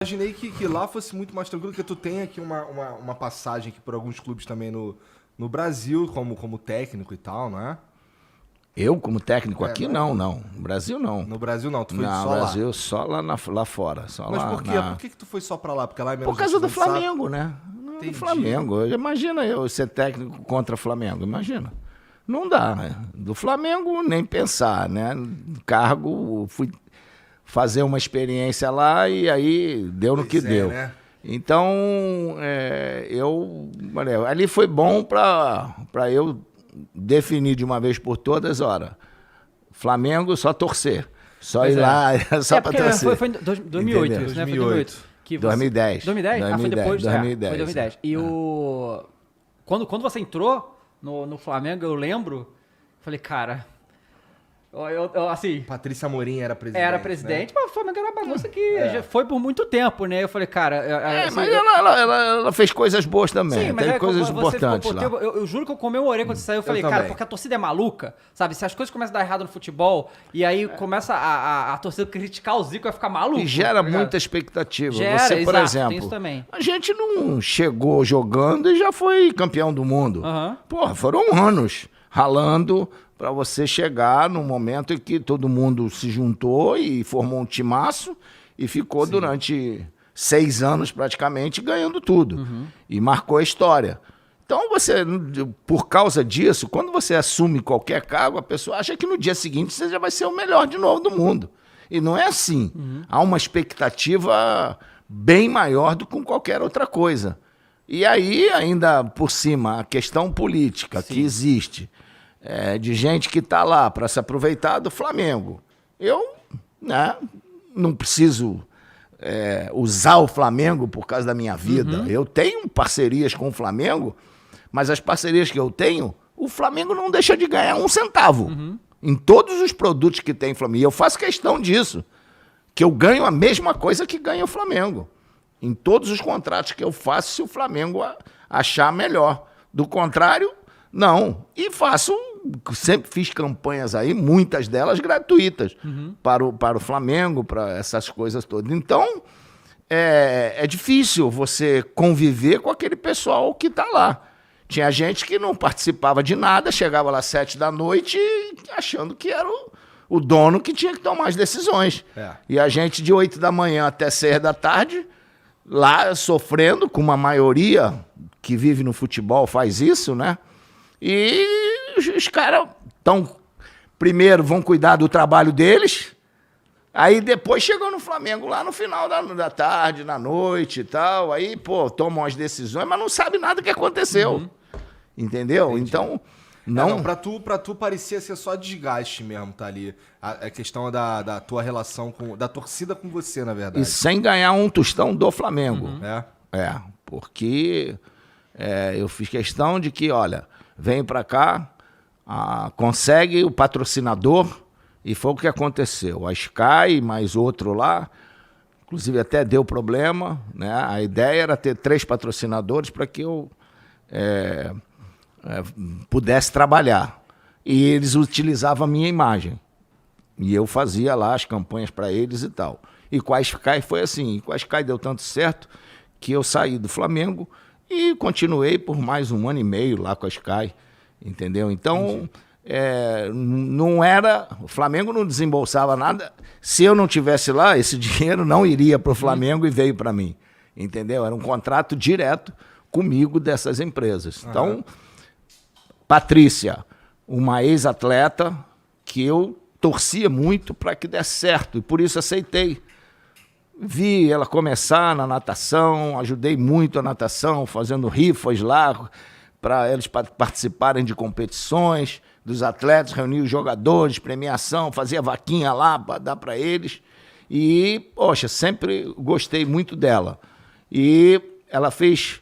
Imaginei que lá fosse muito mais tranquilo, porque tu tem aqui uma passagem aqui por alguns clubes também no Brasil, como técnico e tal, não é? Eu, como técnico aqui, mas- não. No Brasil, não. No Brasil não, tu foi No só lá. Brasil, só lá fora. Só Mas lá por quê? Por que tu foi só pra lá? Porque lá é menos Por causa do encheção de saco? Flamengo, né? Entendi. Do Flamengo. Imagina eu ser técnico contra o Flamengo, imagina. Não dá, né? Do Flamengo, nem pensar, né? Cargo, fui fazer uma experiência lá e aí deu no que Pois é, deu. né? Então, olha, ali foi bom para eu definir de uma vez por todas, ora, Flamengo só torcer, só Pois ir é. lá só para porque torcer. foi em 2008 Entendeu? isso, né? Foi 2008. 2008. Que você... 2010. 2010? Ah, foi depois. 2010. Foi 2010. E o... Quando você entrou no Flamengo, eu lembro, falei, cara... assim... Patrícia Amorim era presidente. Era presidente, né? mas o Flamengo era uma bagunça que já foi por muito tempo, né? Eu falei, cara... assim, Mas ela fez coisas boas também, sim, mas teve coisas você importantes ficou lá. por tempo, eu juro que eu comemorei quando você saiu. Eu falei, cara, também. porque a torcida é maluca, sabe? Se as coisas começam a dar errado no futebol, e aí começa a torcida criticar o Zico, vai ficar maluco. E gera tá ligado? muita expectativa. Gera, Você, por exato, tem exemplo, isso também. a gente não chegou jogando e já foi campeão do mundo. Aham. Porra, foram anos ralando para você chegar no momento em que todo mundo se juntou e formou um timaço e ficou durante 6 anos praticamente ganhando tudo. E marcou a história. Então você, por causa disso, quando você assume qualquer cargo, a pessoa acha que no dia seguinte você já vai ser o melhor de novo do mundo. E não é assim. Há uma expectativa bem maior do que com qualquer outra coisa. E aí, ainda por cima, a questão política que existe, de gente que está lá para se aproveitar do Flamengo. Eu, né, não preciso usar o Flamengo por causa da minha vida. Eu tenho parcerias com o Flamengo, mas as parcerias que eu tenho, o Flamengo não deixa de ganhar um centavo. Em todos os produtos que tem Flamengo. E eu faço questão disso, que eu ganho a mesma coisa que ganha o Flamengo. Em todos os contratos que eu faço, se o Flamengo achar melhor. Do contrário, não. E sempre fiz campanhas aí, muitas delas gratuitas, para o Flamengo, para essas coisas todas. Então, é difícil você conviver com aquele pessoal que está lá. Tinha gente que não participava de nada, chegava lá às 7 da noite achando que era o dono que tinha que tomar as decisões. E a gente de 8 da manhã até 6 da tarde, lá sofrendo, com uma maioria que vive no futebol faz isso, né? E os caras primeiro vão cuidar do trabalho deles, aí depois chegam no Flamengo lá no final da tarde, na noite e tal, aí, pô, tomam as decisões, mas não sabe nada que aconteceu. Entendeu? Entendi. Então, Não, pra tu parecia ser só desgaste mesmo, tá ali. A questão da tua relação da torcida com você, na verdade. e sem ganhar um tostão do Flamengo. Porque eu fiz questão de que, olha, vem pra cá, consegue o patrocinador, e foi o que aconteceu. A Sky, mais outro lá, inclusive até deu problema, né? A ideia era ter 3 patrocinadores para que eu pudesse trabalhar. E eles utilizavam a minha imagem. E eu fazia lá as campanhas para eles e tal. E com a Sky foi assim. E com a Sky deu tanto certo que eu saí do Flamengo e continuei por mais 1 ano e meio lá com a Sky. Entendeu? Então, não era... O Flamengo não desembolsava nada. Se eu não tivesse lá, esse dinheiro não iria para o Flamengo e veio para mim. Entendeu? Era um contrato direto comigo dessas empresas. Então, Patrícia, uma ex-atleta que eu torcia muito para que desse certo, e por isso aceitei. Vi ela começar na natação, ajudei muito a natação, fazendo rifas lá, para eles participarem de competições, dos atletas, reunir os jogadores, premiação, fazia vaquinha lá para dar para eles. E, poxa, sempre gostei muito dela. E ela fez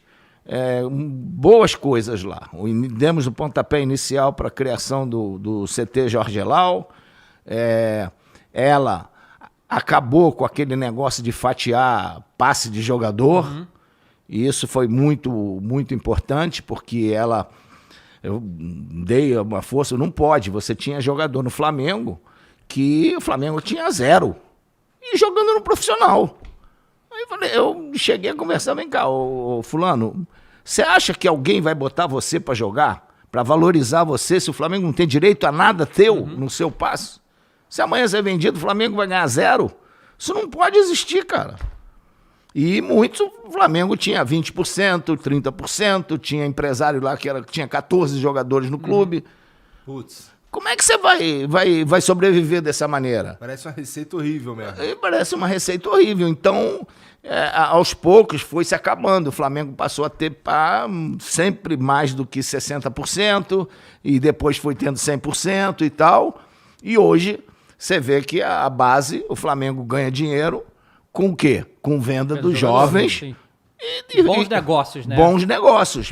boas coisas lá. Demos o pontapé inicial para a criação do CT Jorge Elal. Ela acabou com aquele negócio de fatiar passe de jogador. E isso foi muito, muito importante, porque eu dei uma força. Não pode, você tinha jogador no Flamengo que o Flamengo tinha 0. E jogando no profissional. Eu cheguei a conversar, vem cá, ô fulano, você acha que alguém vai botar você para jogar? Para valorizar você, se o Flamengo não tem direito a nada teu no seu passe? Se amanhã você é vendido, o Flamengo vai ganhar 0? Isso não pode existir, cara. E muitos, o Flamengo tinha 20%, 30%, tinha empresário lá que tinha 14 jogadores no clube. Putz, Como é que você vai sobreviver dessa maneira? parece uma receita horrível mesmo. Parece uma receita horrível. Então, aos poucos, foi se acabando. O Flamengo passou a ter sempre mais do que 60%, e depois foi tendo 100% e tal. E hoje, você vê que a base, o Flamengo ganha dinheiro com o quê? Com venda dos jovens. Sim. Bons negócios, né? Bons negócios.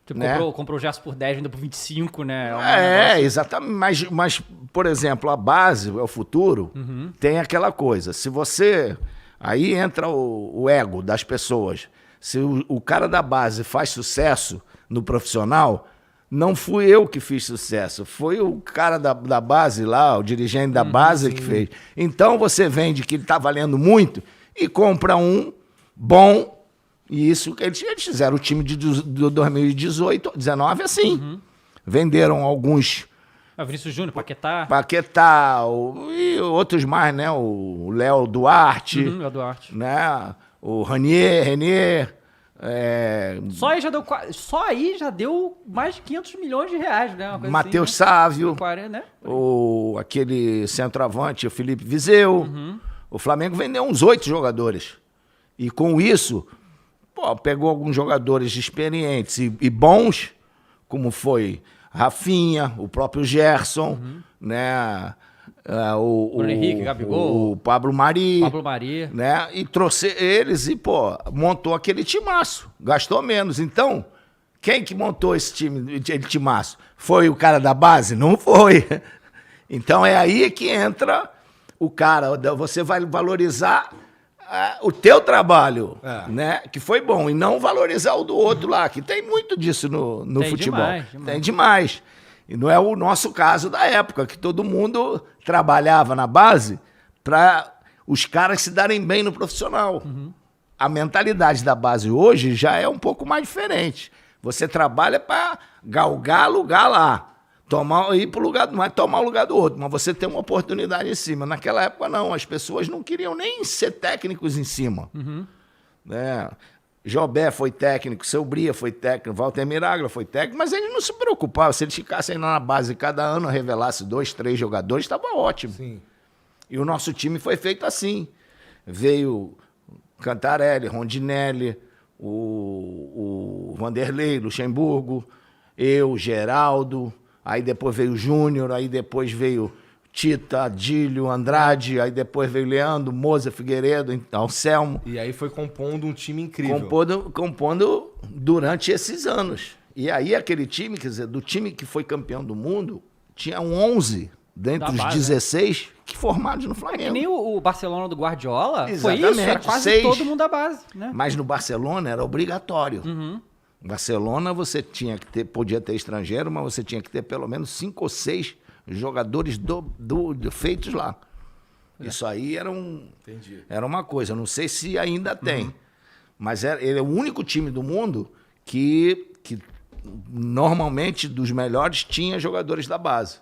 Tipo, né? comprou o Gerson por 10, vendeu por 25, né? Negócio... Exatamente. Mas, por exemplo, a base, é o futuro, tem aquela coisa. Se você... Aí entra o ego das pessoas. Se o cara da base faz sucesso no profissional, não fui eu que fiz sucesso. Foi o cara da base lá, o dirigente da base que fez. Então você vende que ele está valendo muito e compra um bom. E isso eles fizeram o time de 2018, 19 assim. Venderam alguns. Vinícius Júnior, Paquetá. E outros mais, né? O Léo Duarte. Léo Duarte. Né? O Renier. Só aí já deu mais de 500 milhões de reais, né? Matheus assim, Sávio. 40, né? Aquele centroavante, o Felipe Viseu. O Flamengo vendeu uns 8 jogadores. E com isso, pegou alguns jogadores experientes e bons, como foi Rafinha, o próprio Gerson, né? O Henrique, Gabigol, o Pablo Mari. Né? E trouxe eles e, montou aquele timaço. Gastou menos. Então, quem que montou esse timaço? Foi o cara da base? Não foi. Então, é aí que entra o cara. Você vai valorizar o teu trabalho, né? Que foi bom. E não valorizar o do outro lá, que tem muito disso no futebol. Demais. Tem demais. E não é o nosso caso da época, que todo mundo trabalhava na base para os caras se darem bem no profissional. A mentalidade da base hoje já é um pouco mais diferente. Você trabalha para galgar lugar lá. Ir para o lugar, não é tomar o lugar do outro, mas você tem uma oportunidade em cima. Naquela época, não. As pessoas não queriam nem ser técnicos em cima. Né? Jobé foi técnico, Seu Bria foi técnico, Walter Miraglia foi técnico, mas eles não se preocupavam. Se eles ficassem lá na base e cada ano revelasse 2, 3 jogadores, estava ótimo. Sim. E o nosso time foi feito assim. Veio Cantarelli, Rondinelli, o Vanderlei, Luxemburgo, eu, Geraldo, aí depois veio o Júnior, aí depois veio Tita, Adílio, Andrade, aí depois veio Leandro, Moza, Figueiredo, Anselmo. E aí foi compondo um time incrível. Compondo durante esses anos. E aí aquele time, quer dizer, do time que foi campeão do mundo, tinha 11 dentre os 16 que formados no Flamengo. Que nem o Barcelona do Guardiola, Exatamente, foi isso, era quase 6. todo mundo da base. Né? Mas no Barcelona era obrigatório. No Barcelona você podia ter estrangeiro, mas você tinha que ter pelo menos 5 ou 6 jogadores feitos lá. Isso aí era uma coisa. Não sei se ainda tem. Mas ele é o único time do mundo que normalmente, dos melhores, tinha jogadores da base.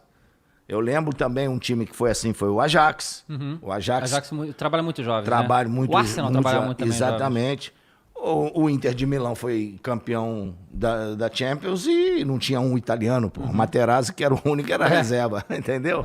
Eu lembro também um time que foi assim, foi o Ajax. O Ajax trabalha muito jovem, trabalha né? muito. O Arsenal trabalha muito também. Exatamente. O Inter de Milão foi campeão da Champions e não tinha um italiano, pô. O Materazzi, que era o único, era reserva, entendeu?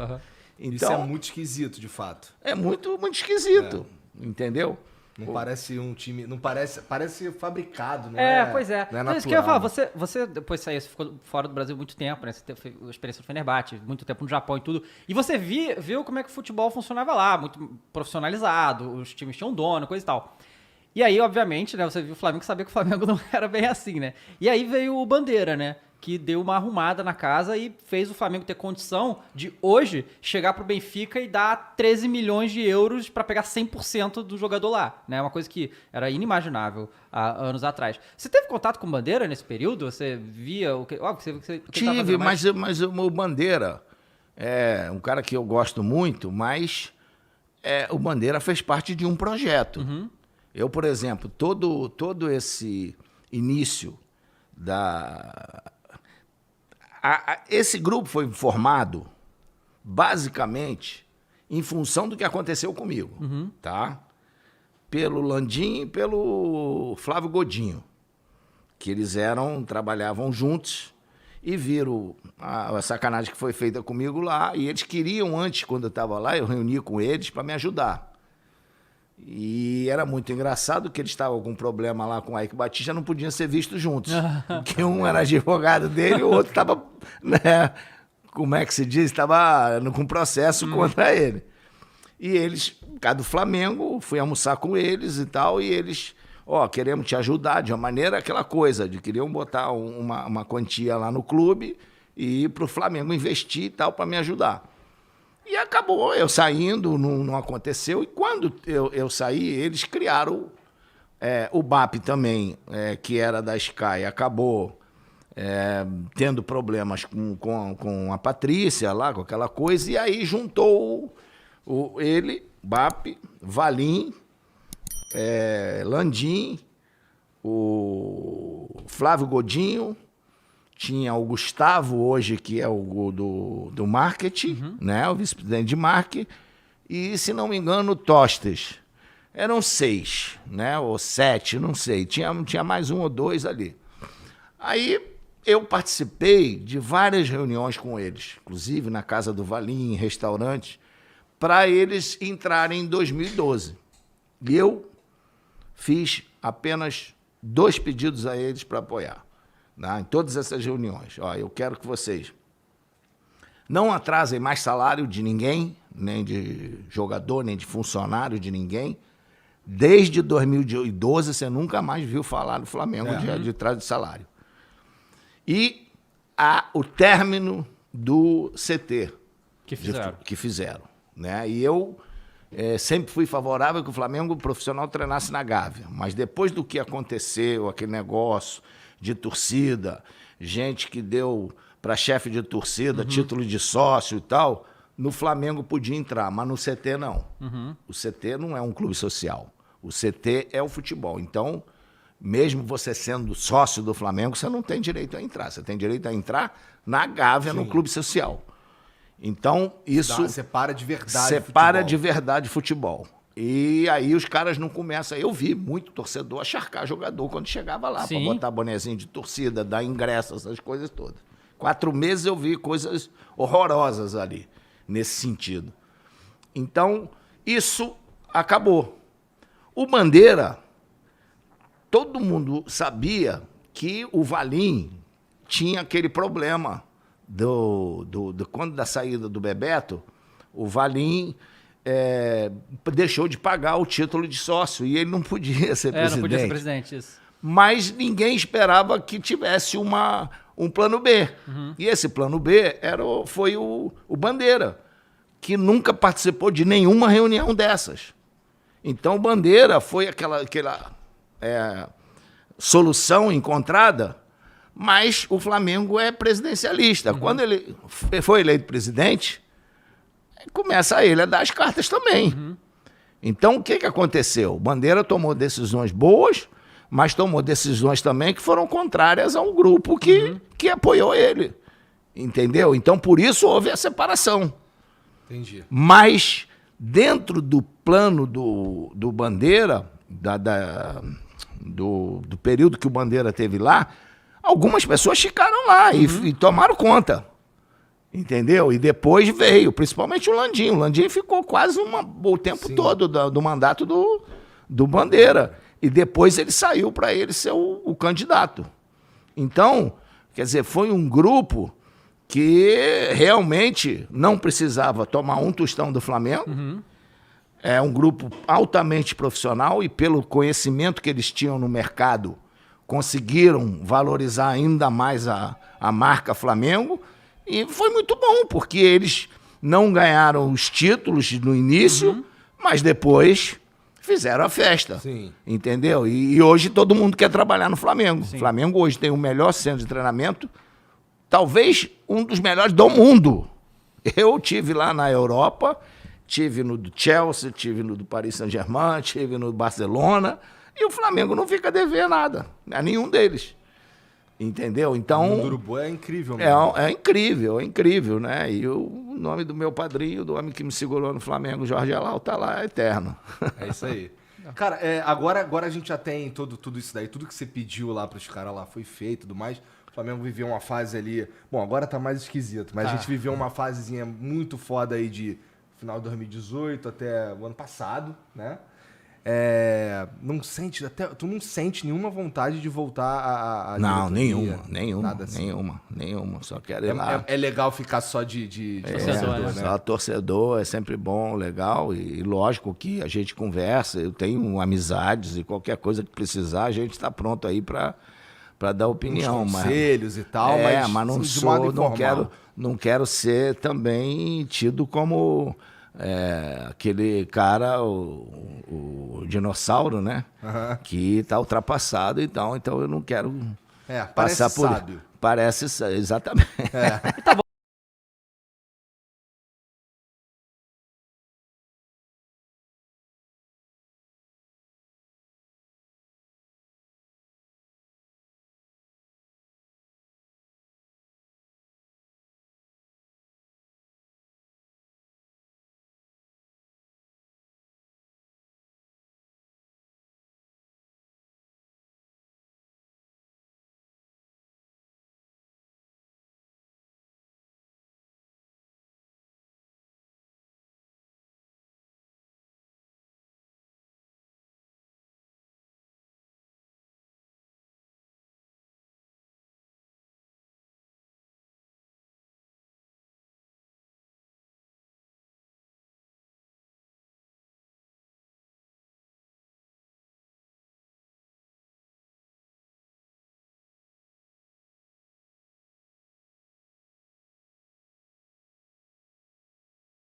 Então, isso é muito esquisito, de fato. É muito, muito esquisito, entendeu? Não parece um time... Não parece fabricado, não Pois é. Não é Então, isso que eu ia falar, natural. você depois saiu, você ficou fora do Brasil muito tempo, né? Você teve a experiência do Fenerbahçe, muito tempo no Japão e tudo. E você viu como é que o futebol funcionava lá, muito profissionalizado, os times tinham dono, coisa e tal. E aí, obviamente, né, você viu o Flamengo, sabia que o Flamengo não era bem assim, né? E aí veio o Bandeira, né? Que deu uma arrumada na casa e fez o Flamengo ter condição de, hoje, chegar pro Benfica e dar 13 milhões de euros para pegar 100% do jogador lá, né? Uma coisa que era inimaginável há anos atrás. Você teve contato com o Bandeira nesse período? Você via o que... Tive, mas o Bandeira é um cara que eu gosto muito, mas o Bandeira fez parte de um projeto. Eu, por exemplo, todo esse início esse grupo foi formado basicamente em função do que aconteceu comigo, tá? Pelo Landim e pelo Flávio Godinho, que eles trabalhavam juntos e viram a sacanagem que foi feita comigo lá, e eles queriam, antes, quando eu estava lá, eu reuni com eles para me ajudar. E era muito engraçado que eles estavam com um problema lá com o Ike Batista, não podiam ser vistos juntos. Porque um era advogado dele e o outro estava, né, como é que se diz? Estava com processo contra ele. E eles, por causa do Flamengo, fui almoçar com eles e tal, e eles, queremos te ajudar de uma maneira, aquela coisa, de queriam botar uma quantia lá no clube e ir para o Flamengo investir e tal, para me ajudar. E acabou eu saindo, não aconteceu. E quando eu saí, eles criaram o BAP também, que era da Sky, acabou tendo problemas com a Patrícia lá, com aquela coisa, e aí juntou ele, BAP, Valim, Landim, o Flávio Godinho, tinha o Gustavo hoje, que é o do marketing, né? O vice-presidente de marketing, e, se não me engano, o Tostes. Eram 6, né? Ou 7, não sei. Tinha mais 1 ou 2 ali. Aí eu participei de várias reuniões com eles, inclusive na casa do Valim, em restaurantes, para eles entrarem em 2012. E eu fiz apenas 2 pedidos a eles para apoiar. Em todas essas reuniões. Eu quero que vocês não atrasem mais salário de ninguém, nem de jogador, nem de funcionário de ninguém. Desde 2012, você nunca mais viu falar do Flamengo de atraso de salário. E o término do CT. Que fizeram. Né? E eu sempre fui favorável que o Flamengo profissional treinasse na Gávea. Mas depois do que aconteceu, aquele negócio de torcida, gente que deu para chefe de torcida título de sócio e tal, no Flamengo podia entrar, mas no CT não. O CT não é um clube social. O CT é o futebol. Então, mesmo você sendo sócio do Flamengo, você não tem direito a entrar. Você tem direito a entrar na Gávea, no clube social. Então, isso... Separa de verdade Separa de verdade futebol. E aí os caras não começam... Eu vi muito torcedor acharcar jogador quando chegava lá, para botar bonezinho de torcida, dar ingresso, essas coisas todas. 4 meses eu vi coisas horrorosas ali, nesse sentido. Então, isso acabou. O Bandeira, todo mundo sabia que o Valim tinha aquele problema quando da saída do Bebeto, o Valim... deixou de pagar o título de sócio e ele não podia ser presidente. Não podia ser presidente, isso. Mas ninguém esperava que tivesse um plano B. E esse plano B foi o Bandeira, que nunca participou de nenhuma reunião dessas. Então, o Bandeira foi aquela solução encontrada, mas o Flamengo é presidencialista. Quando ele foi eleito presidente, começa ele a dar as cartas também. Então, o que aconteceu? O Bandeira tomou decisões boas, mas tomou decisões também que foram contrárias a um grupo que apoiou ele. Entendeu? Então, por isso houve a separação. Entendi. Mas, dentro do plano do Bandeira, do período que o Bandeira teve lá, algumas pessoas ficaram lá e tomaram conta. Entendeu? E depois veio, principalmente o Landim. O Landim ficou quase o tempo todo do mandato do Bandeira. E depois ele saiu para ele ser o candidato. Então, quer dizer, foi um grupo que realmente não precisava tomar um tostão do Flamengo. É um grupo altamente profissional e, pelo conhecimento que eles tinham no mercado, conseguiram valorizar ainda mais a marca Flamengo. E foi muito bom, porque eles não ganharam os títulos no início, mas depois fizeram a festa. Entendeu? E hoje todo mundo quer trabalhar no Flamengo. O Flamengo hoje tem o melhor centro de treinamento, talvez um dos melhores do mundo. Eu tive lá na Europa, tive no do Chelsea, tive no do Paris Saint-Germain, tive no do Barcelona, e o Flamengo não fica a dever nada, a nenhum deles. Entendeu? Então. O Urubu é incrível, mesmo. É incrível, né? E o nome do meu padrinho, do homem que me segurou no Flamengo, Jorge Alau, tá lá, eterno. É isso aí. Cara, agora a gente já tem tudo isso daí, tudo que você pediu lá pros caras lá foi feito e tudo mais. O Flamengo viveu uma fase ali. Bom, agora tá mais esquisito, mas a gente viveu uma fasezinha muito foda aí de final de 2018 até o ano passado, né? Tu não sente nenhuma vontade de voltar a Não, diretoria? nenhuma, Nada assim. nenhuma. Só quero ir lá. É legal ficar só de torcedor, né? Só torcedor, é sempre bom, legal. E lógico que a gente conversa, eu tenho amizades e qualquer coisa que precisar, a gente está pronto aí para dar opinião. Conselhos e tal, mas não sim, de modo sou, informal. não quero ser também tido como aquele cara, o dinossauro, né? Aham. Que está ultrapassado, então eu não quero Parece passar por. sábio. Parece, exatamente. E tá